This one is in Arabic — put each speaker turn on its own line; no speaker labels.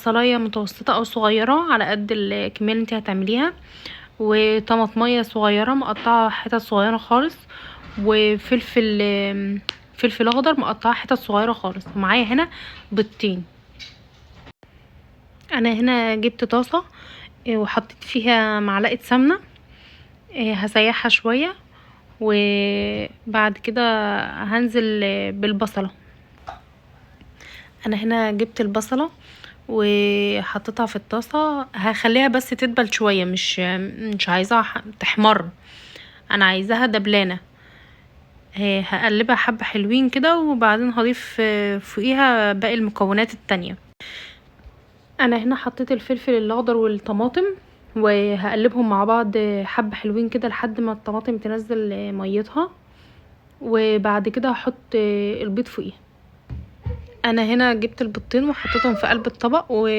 بصلايه متوسطه او صغيره على قد الكميه اللي انت هتعمليها، وطماطميه صغيره مقطعه حتت صغيره خالص، فلفل اخضر مقطعه حتت صغيره خالص، ومعايا هنا بيضتين. انا هنا جبت طاسه وحطيت فيها معلقه سمنه، هسيحها شويه، وبعد كده هنزل بالبصله. انا هنا جبت البصله وحطيتها في الطاسه، هخليها بس تدبل شويه، مش عايزاها تحمر، انا عايزاها دبلانه. هقلبها حبه حلوين كده، وبعدين هضيف فوقيها باقي المكونات التانية. انا هنا حطيت الفلفل الاخضر والطماطم، وهقلبهم مع بعض حبه حلوين كده لحد ما الطماطم تنزل ميتها، وبعد كده هحط البيض فوقيها. انا هنا جبت البيضتين وحطيتهم في قلب الطبق